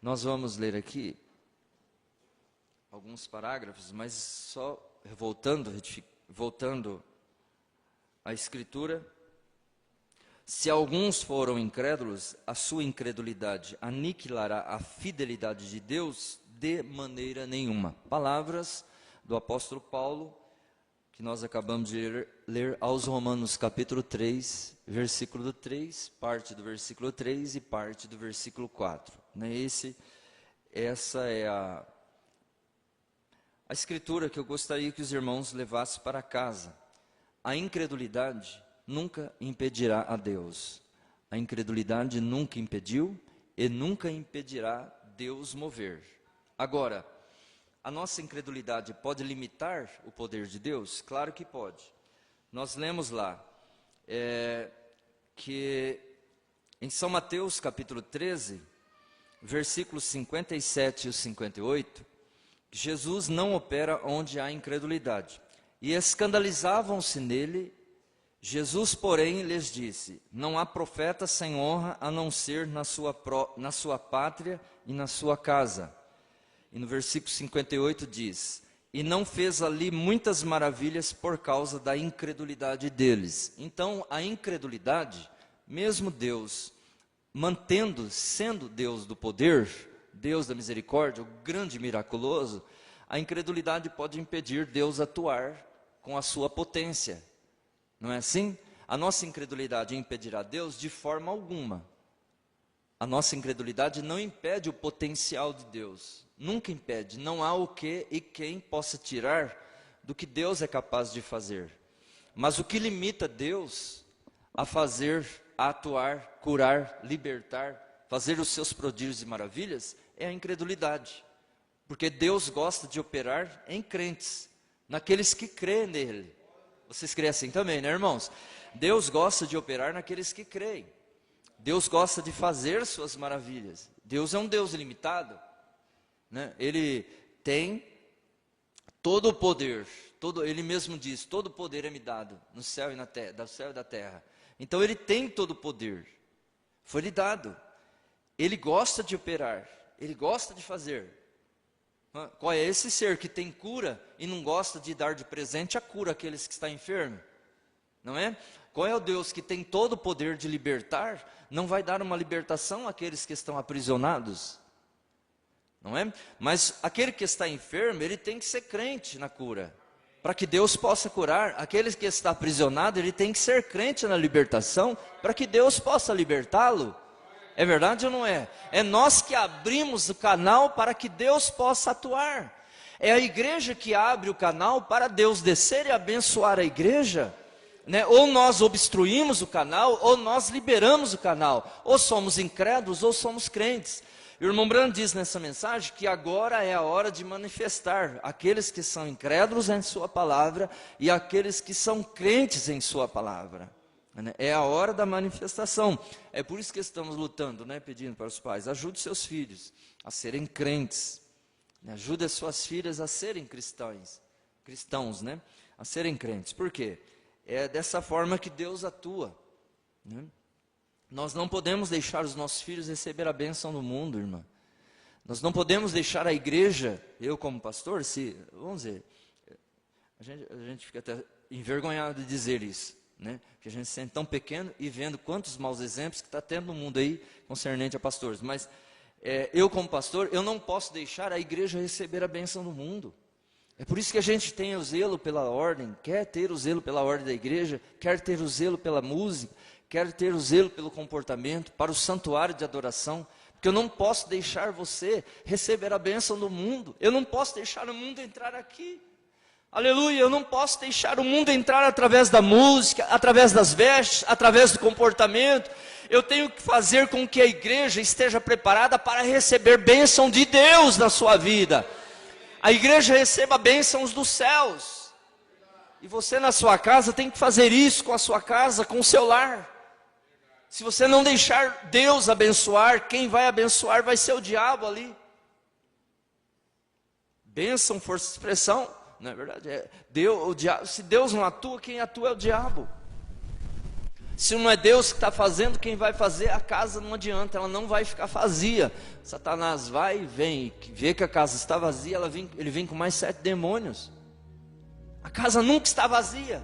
Nós vamos ler aqui alguns parágrafos, mas só voltando à Escritura. Se alguns foram incrédulos, a sua incredulidade aniquilará a fidelidade de Deus de maneira nenhuma. Palavras do apóstolo Paulo, que nós acabamos de ler aos Romanos capítulo 3, versículo 3, parte do versículo 3 e parte do versículo 4. Essa é a escritura que eu gostaria que os irmãos levassem para casa. A incredulidade nunca impedirá a Deus. A incredulidade nunca impediu e nunca impedirá Deus mover. Agora, a nossa incredulidade pode limitar o poder de Deus? Claro que pode. Nós lemos lá que em São Mateus capítulo 13, versículos 57 e 58, Jesus não opera onde há incredulidade. E escandalizavam-se nele. Jesus, porém, lhes disse: não há profeta sem honra a não ser na sua pátria e na sua casa. E no versículo 58 diz: e não fez ali muitas maravilhas por causa da incredulidade deles. Então, a incredulidade, mesmo Deus sendo Deus do poder, Deus da misericórdia, o grande miraculoso, a incredulidade pode impedir Deus atuar com a sua potência. Não é assim? A nossa incredulidade impedirá Deus de forma alguma. A nossa incredulidade não impede o potencial de Deus. Nunca impede. Não há o que e quem possa tirar do que Deus é capaz de fazer. Mas o que limita Deus a fazer, a atuar, curar, libertar, fazer os seus prodígios e maravilhas, é a incredulidade. Porque Deus gosta de operar em crentes, naqueles que creem nele. Vocês creem assim também, né, irmãos? Deus gosta de operar naqueles que creem. Deus gosta de fazer suas maravilhas. Deus é um Deus ilimitado, né? Ele tem todo o poder. Ele mesmo diz: todo o poder é me dado no céu e na terra, do céu e da terra. Então ele tem todo o poder. Foi lhe dado. Ele gosta de operar. Ele gosta de fazer. Qual é esse ser que tem cura e não gosta de dar de presente a cura àqueles que estão enfermos? Não é? Qual é o Deus que tem todo o poder de libertar, não vai dar uma libertação àqueles que estão aprisionados? Não é? Mas aquele que está enfermo, ele tem que ser crente na cura, para que Deus possa curar. Aquele que está aprisionado, ele tem que ser crente na libertação, para que Deus possa libertá-lo. É verdade ou não é? É nós que abrimos o canal para que Deus possa atuar. É a igreja que abre o canal para Deus descer e abençoar a igreja, né? Ou nós obstruímos o canal, ou nós liberamos o canal. Ou somos incrédulos, ou somos crentes. O irmão Brando diz nessa mensagem que agora é a hora de manifestar aqueles que são incrédulos em sua palavra e aqueles que são crentes em sua palavra. É a hora da manifestação. É por isso que estamos lutando, né, pedindo para os pais: ajude seus filhos a serem crentes, ajude as suas filhas a serem cristãos, né, a serem crentes. Por quê? É dessa forma que Deus atua, né? Nós não podemos deixar os nossos filhos receber a bênção do mundo, irmã. Nós não podemos deixar a igreja, eu como pastor, vamos dizer, a gente fica até envergonhado de dizer isso, né? Porque a gente se sente tão pequeno e vendo quantos maus exemplos que está tendo no mundo aí concernente a pastores. Mas eu como pastor, eu não posso deixar a igreja receber a bênção do mundo. É por isso que a gente tem o zelo pela ordem, quer ter o zelo pela ordem da igreja, quer ter o zelo pela música, quer ter o zelo pelo comportamento, para o santuário de adoração. Porque eu não posso deixar você receber a bênção do mundo. Eu não posso deixar o mundo entrar aqui. Aleluia, eu não posso deixar o mundo entrar através da música, através das vestes, através do comportamento. Eu tenho que fazer com que a igreja esteja preparada para receber bênção de Deus na sua vida. A igreja receba bênçãos dos céus. E você na sua casa tem que fazer isso com a sua casa, com o seu lar. Se você não deixar Deus abençoar, quem vai abençoar vai ser o diabo ali. Bênção, força de expressão. Não é verdade? Se Deus não atua, quem atua é o diabo. Se não é Deus que está fazendo, quem vai fazer? A casa não adianta, ela não vai ficar vazia. Satanás vai e vem, vê que a casa está vazia, ele vem com mais 7 demônios. A casa nunca está vazia.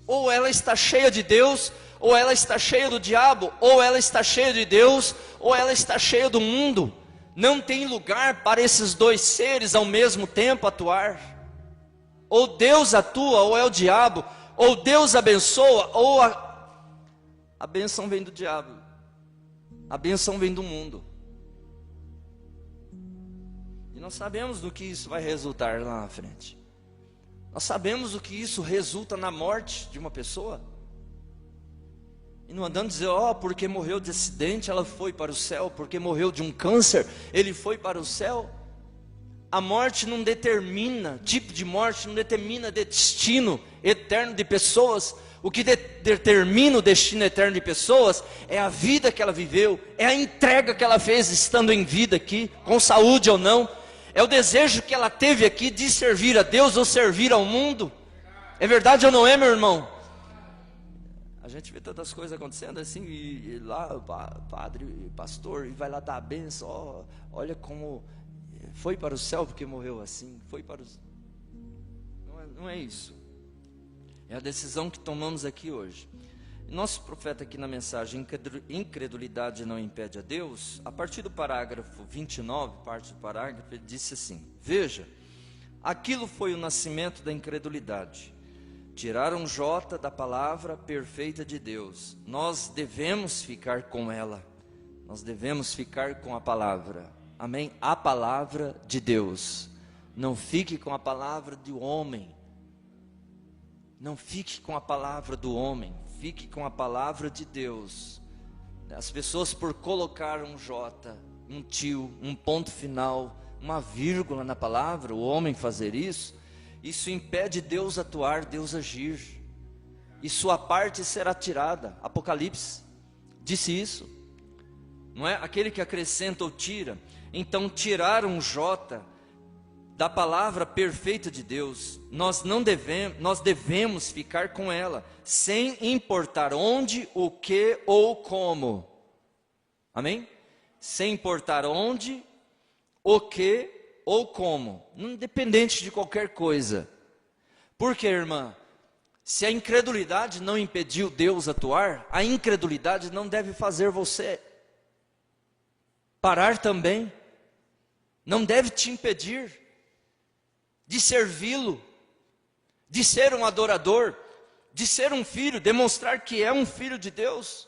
Ou ela está cheia de Deus, ou ela está cheia do diabo, ou ela está cheia de Deus, ou ela está cheia do mundo. Não tem lugar para esses dois seres ao mesmo tempo atuar. Ou Deus atua, ou é o diabo. Ou Deus abençoa, ou a bênção vem do diabo. A bênção vem do mundo. E nós sabemos do que isso vai resultar lá na frente. Nós sabemos o que isso resulta na morte de uma pessoa. E não andando dizer, porque morreu de acidente, ela foi para o céu. Porque morreu de um câncer, ele foi para o céu. A morte não determina, tipo de morte não determina destino eterno de pessoas. O que determina o destino eterno de pessoas é a vida que ela viveu, é a entrega que ela fez estando em vida aqui, com saúde ou não. É o desejo que ela teve aqui de servir a Deus ou servir ao mundo. É verdade ou não é, meu irmão? A gente vê tantas coisas acontecendo assim, e lá o padre, pastor, e vai lá dar a benção, olha como foi para o céu porque morreu assim, foi para o... Não é isso. É a decisão que tomamos aqui hoje. Nosso profeta aqui na mensagem, incredulidade não impede a Deus, a partir do parágrafo 29, parte do parágrafo, ele disse assim: veja, aquilo foi o nascimento da incredulidade. Tiraram J da palavra perfeita de Deus. Nós devemos ficar com ela. Nós devemos ficar com a palavra. Amém? A palavra de Deus. Não fique com a palavra do homem. Não fique com a palavra do homem. Fique com a palavra de Deus. As pessoas, por colocar um J, um tio, um ponto final, uma vírgula na palavra, o homem fazer isso impede Deus atuar, Deus agir. E sua parte será tirada. Apocalipse disse isso. Não é? Aquele que acrescenta ou tira. Então tiraram J da palavra perfeita de Deus. Nós devemos ficar com ela, sem importar onde, o que ou como. Amém? Sem importar onde, o que ou como, independente de qualquer coisa. Porque, irmã, se a incredulidade não impediu Deus atuar, a incredulidade não deve fazer você parar também. Não deve te impedir de servi-lo, de ser um adorador, de ser um filho, demonstrar que é um filho de Deus.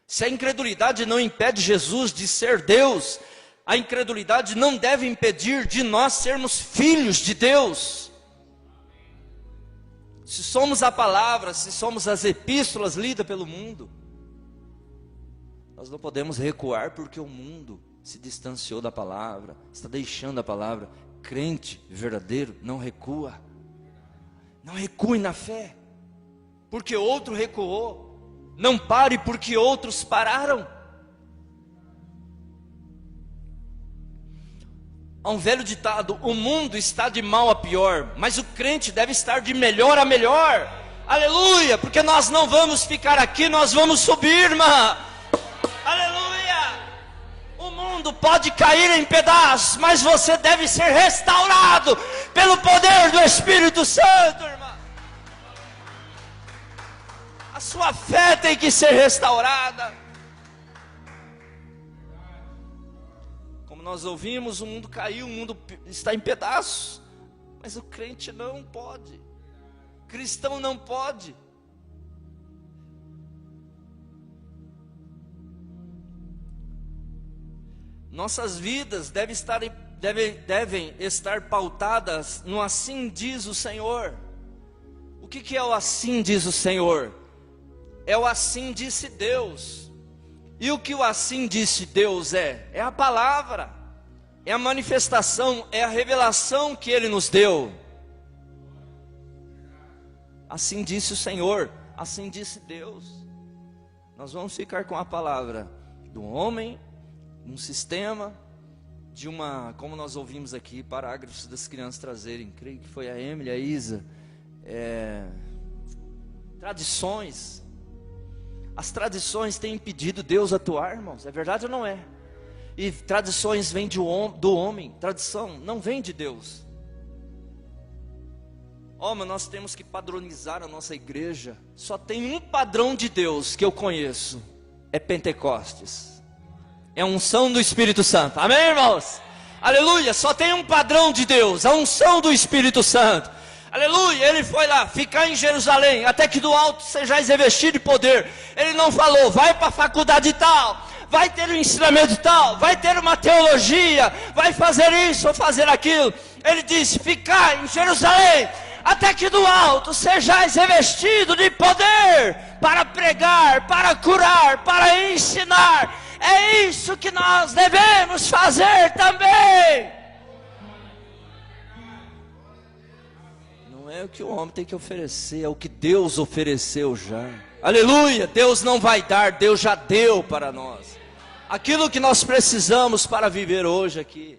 Se a incredulidade não impede Jesus de ser Deus, a incredulidade não deve impedir de nós sermos filhos de Deus. Se somos a palavra, se somos as epístolas lidas pelo mundo, nós não podemos recuar porque o mundo se distanciou da palavra, está deixando a palavra. Crente verdadeiro não recua. Não recue na fé, porque outro recuou. Não pare porque outros pararam. Há um velho ditado: o mundo está de mal a pior, mas o crente deve estar de melhor a melhor. Aleluia, porque nós não vamos ficar aqui, nós vamos subir, irmã. Aleluia. O mundo pode cair em pedaços, mas você deve ser restaurado pelo poder do Espírito Santo, irmã. A sua fé tem que ser restaurada. Nós ouvimos, o mundo caiu, o mundo está em pedaços, mas o crente não pode, cristão não pode. Nossas vidas devem estar pautadas no assim diz o Senhor. O que é o assim diz o Senhor? É o assim disse Deus. E o que o assim disse Deus é a palavra, é a manifestação, é a revelação que Ele nos deu. Assim disse o Senhor, assim disse Deus. Nós vamos ficar com a palavra do homem, um sistema, de uma, como nós ouvimos aqui, parágrafos das crianças trazerem, creio que foi a Emily, a Isa, tradições. As tradições têm impedido Deus atuar, irmãos. É verdade ou não é? E tradições vêm do homem. Tradição não vem de Deus. Mas nós temos que padronizar a nossa igreja. Só tem um padrão de Deus que eu conheço. É Pentecostes. É a unção do Espírito Santo. Amém, irmãos? Aleluia. Só tem um padrão de Deus. A unção do Espírito Santo. Aleluia. Ele foi lá ficar em Jerusalém, até que do alto sejais revestido de poder. Ele não falou, vai para a faculdade tal, vai ter um ensinamento tal, vai ter uma teologia, vai fazer isso ou fazer aquilo. Ele disse, ficar em Jerusalém, até que do alto sejais revestido de poder, para pregar, para curar, para ensinar. É isso que nós devemos fazer também. Não é o que o homem tem que oferecer, é o que Deus ofereceu já. Aleluia, Deus não vai dar, Deus já deu para nós. Aquilo que nós precisamos para viver hoje aqui.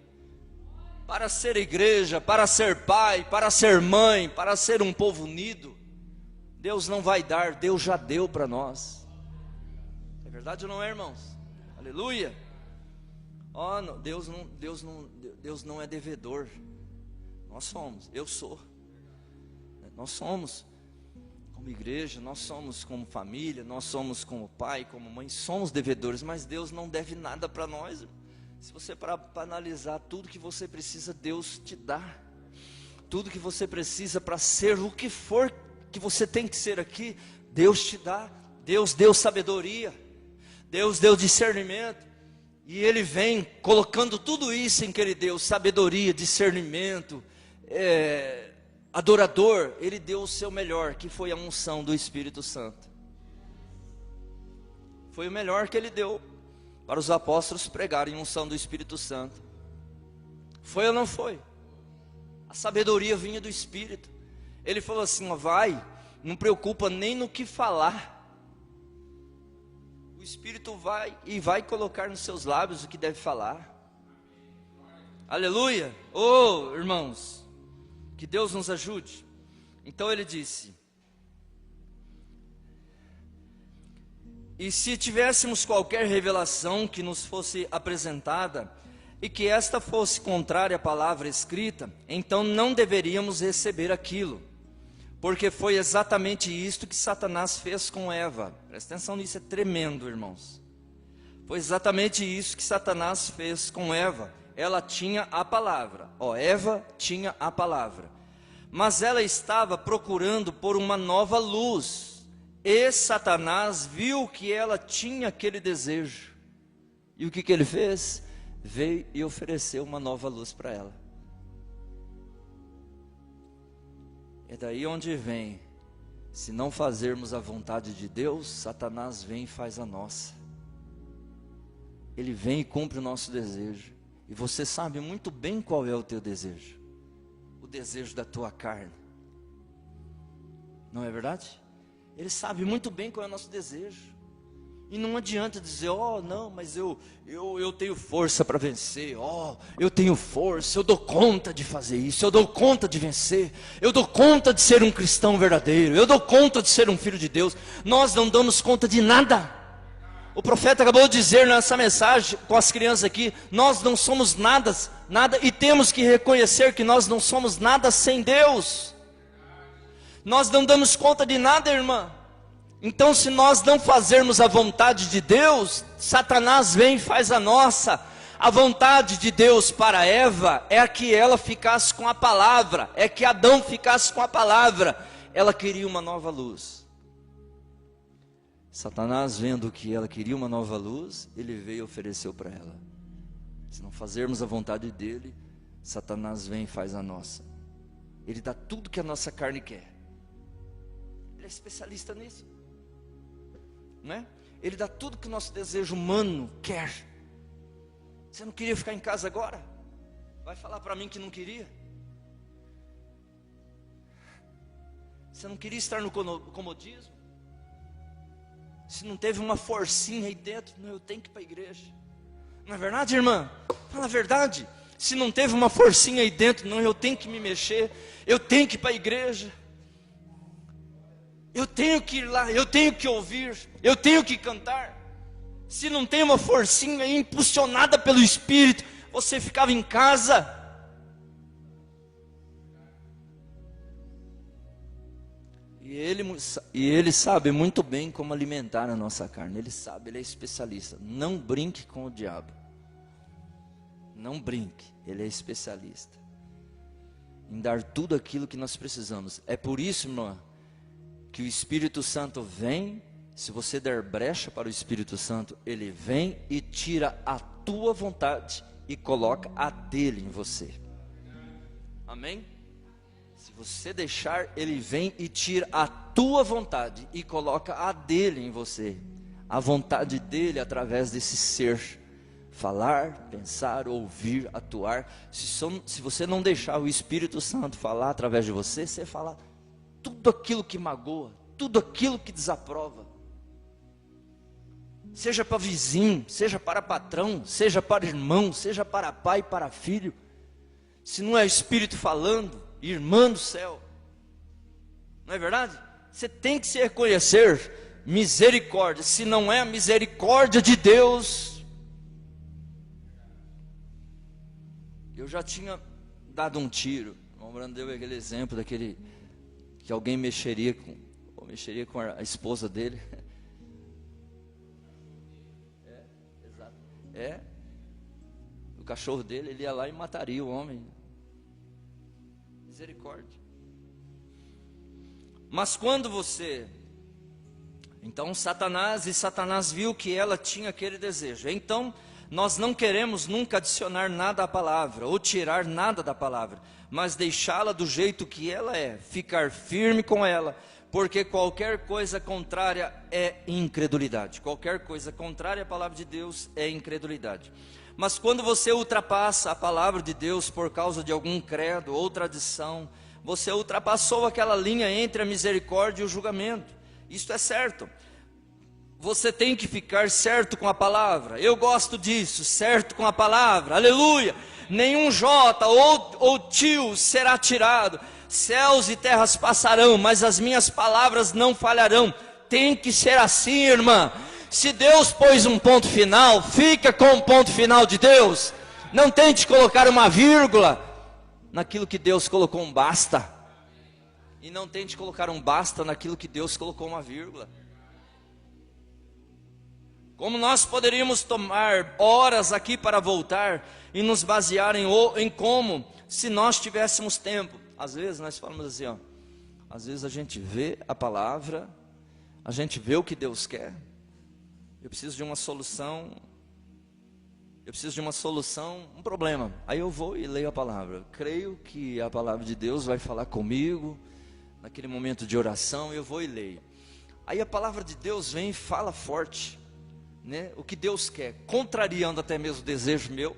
Para ser igreja, para ser pai, para ser mãe, para ser um povo unido. Deus não vai dar, Deus já deu para nós. É verdade ou não é, irmãos? Aleluia. Não, Deus não é devedor. Nós somos, eu sou. Nós somos como igreja, nós somos como família, nós somos como pai, como mãe, somos devedores, mas Deus não deve nada para nós. Se você parar para analisar, tudo que você precisa, Deus te dá. Tudo que você precisa para ser o que for que você tem que ser aqui, Deus te dá. Deus deu sabedoria, Deus deu discernimento, e Ele vem colocando tudo isso em que Ele deu, sabedoria, discernimento, adorador. Ele deu o seu melhor, que foi a unção do Espírito Santo. Foi o melhor que Ele deu para os apóstolos pregarem a unção do Espírito Santo. Foi ou não foi? A sabedoria vinha do Espírito. Ele falou assim, vai, não preocupa nem no que falar. O Espírito vai colocar nos seus lábios o que deve falar. Aleluia. Irmãos, que Deus nos ajude. Então ele disse, e se tivéssemos qualquer revelação que nos fosse apresentada, e que esta fosse contrária à palavra escrita, então não deveríamos receber aquilo, porque foi exatamente isto que Satanás fez com Eva. Presta atenção nisso, é tremendo, irmãos. Foi exatamente isso que Satanás fez com Eva. Ela tinha a palavra, Eva tinha a palavra, mas ela estava procurando por uma nova luz, e Satanás viu que ela tinha aquele desejo, e o que ele fez? Veio e ofereceu uma nova luz para ela. É daí onde vem, se não fazermos a vontade de Deus, Satanás vem e faz a nossa. Ele vem e cumpre o nosso desejo. E você sabe muito bem qual é o teu desejo. O desejo da tua carne. Não é verdade? Ele sabe muito bem qual é o nosso desejo. E não adianta dizer, não, mas eu tenho força para vencer, eu tenho força, eu dou conta de fazer isso, eu dou conta de vencer, eu dou conta de ser um cristão verdadeiro, eu dou conta de ser um filho de Deus. Nós não damos conta de nada. O profeta acabou de dizer nessa mensagem com as crianças aqui, nós não somos nada, e temos que reconhecer que nós não somos nada sem Deus. Nós não damos conta de nada, irmã. Então, se nós não fazermos a vontade de Deus, Satanás vem e faz a nossa. A vontade de Deus para Eva é que ela ficasse com a palavra, é que Adão ficasse com a palavra. Ela queria uma nova luz. Satanás, vendo que ela queria uma nova luz, ele veio e ofereceu para ela. Se não fazermos a vontade dele, Satanás vem e faz a nossa. Ele dá tudo que a nossa carne quer. Ele é especialista nisso. Não é? Ele dá tudo que o nosso desejo humano quer. Você não queria ficar em casa agora? Vai falar para mim que não queria? Você não queria estar no comodismo? Se não teve uma forcinha aí dentro, não, eu tenho que ir para a igreja. Não é verdade, irmã? Fala a verdade. Se não teve uma forcinha aí dentro, não, eu tenho que me mexer, eu tenho que ir para a igreja. Eu tenho que ir lá, eu tenho que ouvir, eu tenho que cantar. Se não tem uma forcinha impulsionada pelo Espírito, você ficava em casa. E ele sabe muito bem como alimentar a nossa carne. Ele sabe, ele é especialista. Não brinque com o diabo. Não brinque, ele é especialista em dar tudo aquilo que nós precisamos. É por isso, irmã, que o Espírito Santo vem. Se você der brecha para o Espírito Santo, ele vem e tira a tua vontade e coloca a dele em você. Amém? Se você deixar, ele vem e tira a tua vontade e coloca a dele em você. A vontade dele através desse ser. Falar, pensar, ouvir, atuar. Se você não deixar o Espírito Santo falar através de você, você fala tudo aquilo que magoa, tudo aquilo que desaprova. Seja para vizinho, seja para patrão, seja para irmão, seja para pai, para filho. Se não é o Espírito falando, irmã do céu, não é verdade? Você tem que se reconhecer misericórdia. Se não é a misericórdia de Deus, eu já tinha dado um tiro. O Brando deu aquele exemplo daquele que alguém mexeria com a esposa dele. O cachorro dele, ele ia lá e mataria o homem. Misericórdia. Mas quando você... Então Satanás viu que ela tinha aquele desejo. Então nós não queremos nunca adicionar nada à palavra, ou tirar nada da palavra, mas deixá-la do jeito que ela é, ficar firme com ela, porque qualquer coisa contrária é incredulidade. Qualquer coisa contrária à palavra de Deus é incredulidade. Mas quando você ultrapassa a palavra de Deus por causa de algum credo ou tradição, você ultrapassou aquela linha entre a misericórdia e o julgamento. Isto é certo. Você tem que ficar certo com a palavra. Eu gosto disso, certo com a palavra. Aleluia. Nenhum J ou tio será tirado. Céus e terras passarão, mas as minhas palavras não falharão. Tem que ser assim, irmã. Se Deus pôs um ponto final, fica com o ponto final de Deus. Não tente colocar uma vírgula naquilo que Deus colocou um basta. E não tente colocar um basta naquilo que Deus colocou uma vírgula. Como nós poderíamos tomar horas aqui para voltar e nos basear em como, se nós tivéssemos tempo. Às vezes nós falamos assim, ó, às vezes a gente vê a palavra, a gente vê o que Deus quer. Eu preciso de uma solução, um problema. Aí eu vou e leio a palavra. Creio que a palavra de Deus vai falar comigo, naquele momento de oração, eu vou e leio. Aí a palavra de Deus vem e fala forte, né? O que Deus quer, contrariando até mesmo o desejo meu,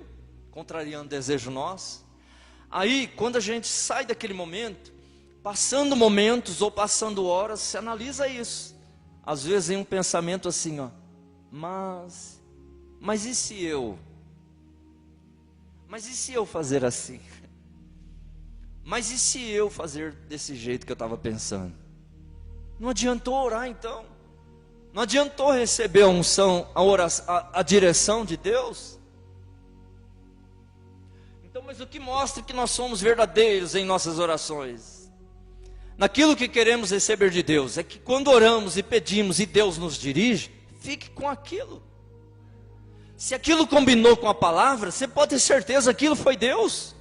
contrariando o desejo nosso. Aí, quando a gente sai daquele momento, passando momentos ou passando horas, se analisa isso. Às vezes vem um pensamento assim, ó, mas e se eu? Mas e se eu fazer assim? Mas e se eu fazer desse jeito que eu estava pensando? Não adiantou orar então? Não adiantou receber a unção, a oração, a direção de Deus? Então, mas o que mostra que nós somos verdadeiros em nossas orações? Naquilo que queremos receber de Deus, é que quando oramos e pedimos e Deus nos dirige, fique com aquilo. Se aquilo combinou com a palavra, você pode ter certeza que aquilo foi Deus.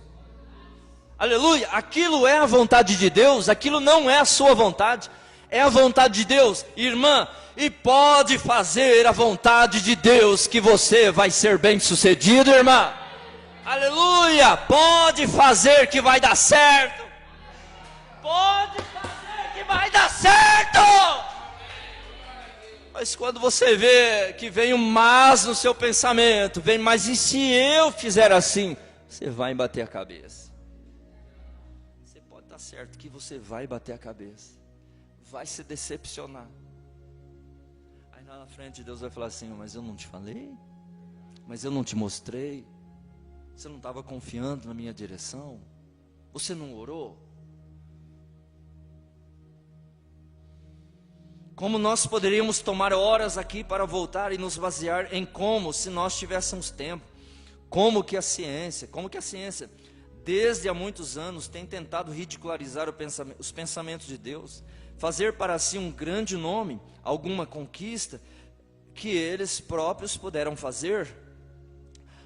Aleluia, aquilo é a vontade de Deus, aquilo não é a sua vontade, é a vontade de Deus, irmã, e pode fazer a vontade de Deus que você vai ser bem sucedido, irmã. Aleluia, pode fazer que vai dar certo. Pode fazer que vai dar certo. Mas quando você vê que vem um mas no seu pensamento, vem, mas e se eu fizer assim? Você vai bater a cabeça. Você pode estar certo que você vai bater a cabeça. Vai se decepcionar. Aí lá na frente Deus vai falar assim, mas eu não te falei? Mas eu não te mostrei? Você não estava confiando na minha direção? Você não orou? Como nós poderíamos tomar horas aqui para voltar e nos basear em como, se nós tivéssemos tempo, como que a ciência, desde há muitos anos, tem tentado ridicularizar os pensamentos de Deus, fazer para si um grande nome, alguma conquista, que eles próprios puderam fazer.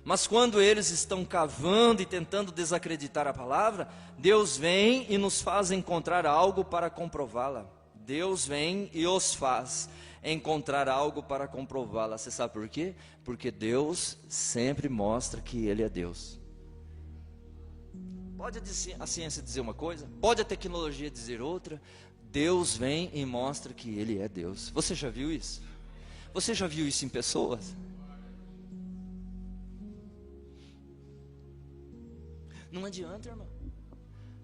Mas quando eles estão cavando e tentando desacreditar a palavra, Deus vem e nos faz encontrar algo para comprová-la. Deus vem e os faz encontrar algo para comprová-la. Você sabe por quê? Porque Deus sempre mostra que Ele é Deus. Pode a ciência dizer uma coisa, pode a tecnologia dizer outra, Deus vem e mostra que Ele é Deus. Você já viu isso? Você já viu isso em pessoas? Não adianta, irmão.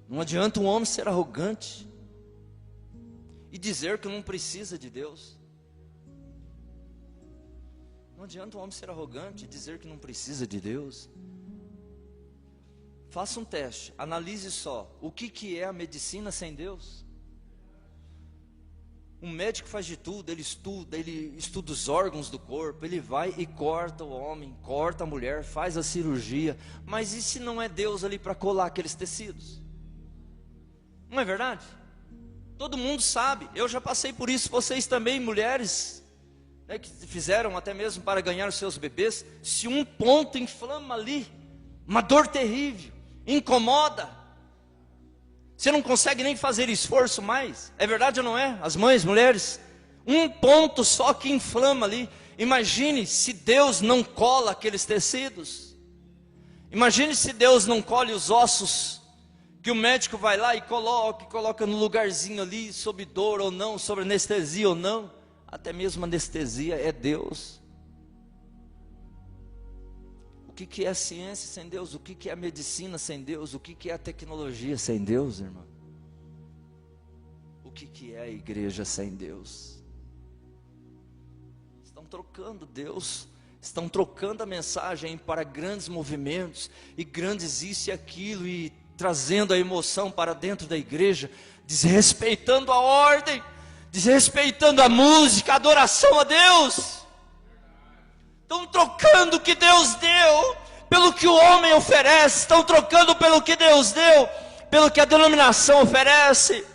Não adianta um homem ser arrogante e dizer que não precisa de Deus. Não adianta um homem ser arrogante e dizer que não precisa de Deus. Faça um teste, analise só, o que é a medicina sem Deus? Um médico faz de tudo, ele estuda os órgãos do corpo, ele vai e corta o homem, corta a mulher, faz a cirurgia, mas e se não é Deus ali para colar aqueles tecidos? Não é verdade? Todo mundo sabe, eu já passei por isso, vocês também, mulheres, né, que fizeram até mesmo para ganhar os seus bebês, se um ponto inflama ali, uma dor terrível, incomoda, você não consegue nem fazer esforço mais, é verdade ou não é? As mães, mulheres, um ponto só que inflama ali, imagine se Deus não cola aqueles tecidos, imagine se Deus não colhe os ossos, que o médico vai lá e coloca no lugarzinho ali, sob dor ou não, sob anestesia ou não, até mesmo anestesia é Deus. O que é a ciência sem Deus? O que é a medicina sem Deus? O que é a tecnologia sem Deus, irmão? O que é a igreja sem Deus? Estão trocando Deus, estão trocando a mensagem para grandes movimentos, e grandes isso e aquilo, e trazendo a emoção para dentro da igreja, desrespeitando a ordem, desrespeitando a música, a adoração a Deus. Estão trocando o que Deus deu pelo que o homem oferece. Estão trocando pelo que Deus deu pelo que a denominação oferece.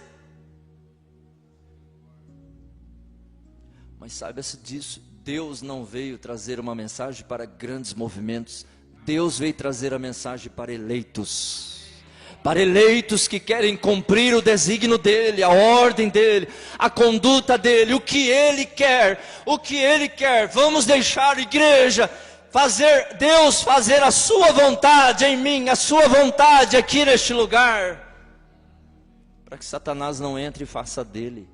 Mas saiba-se disso, Deus não veio trazer uma mensagem para grandes movimentos. Deus veio trazer a mensagem para eleitos. Para eleitos que querem cumprir o desígnio dEle, a ordem dEle, a conduta dEle, o que Ele quer, vamos deixar a igreja, Deus fazer a sua vontade em mim, a sua vontade aqui neste lugar, para que Satanás não entre e faça dele.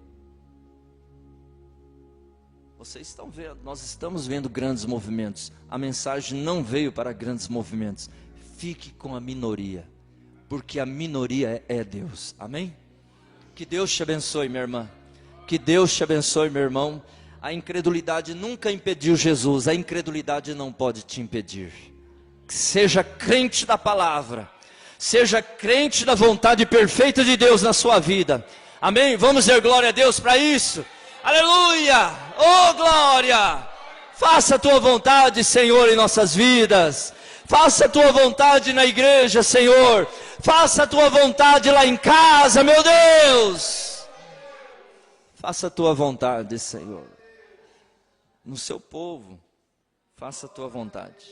Vocês estão vendo, nós estamos vendo grandes movimentos, a mensagem não veio para grandes movimentos, fique com a minoria, porque a minoria é Deus, amém? Que Deus te abençoe, minha irmã, que Deus te abençoe, meu irmão. A incredulidade nunca impediu Jesus, a incredulidade não pode te impedir. Seja crente da palavra, seja crente da vontade perfeita de Deus na sua vida, amém? Vamos dizer glória a Deus para isso, aleluia, oh glória, faça a tua vontade, Senhor, em nossas vidas. Faça a tua vontade na igreja, Senhor. Faça a tua vontade lá em casa, meu Deus. Faça a tua vontade, Senhor. No seu povo, faça a tua vontade.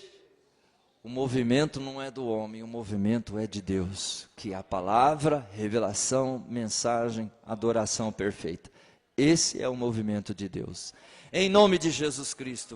O movimento não é do homem, o movimento é de Deus. Que é a palavra, revelação, mensagem, adoração perfeita. Esse é o movimento de Deus. Em nome de Jesus Cristo.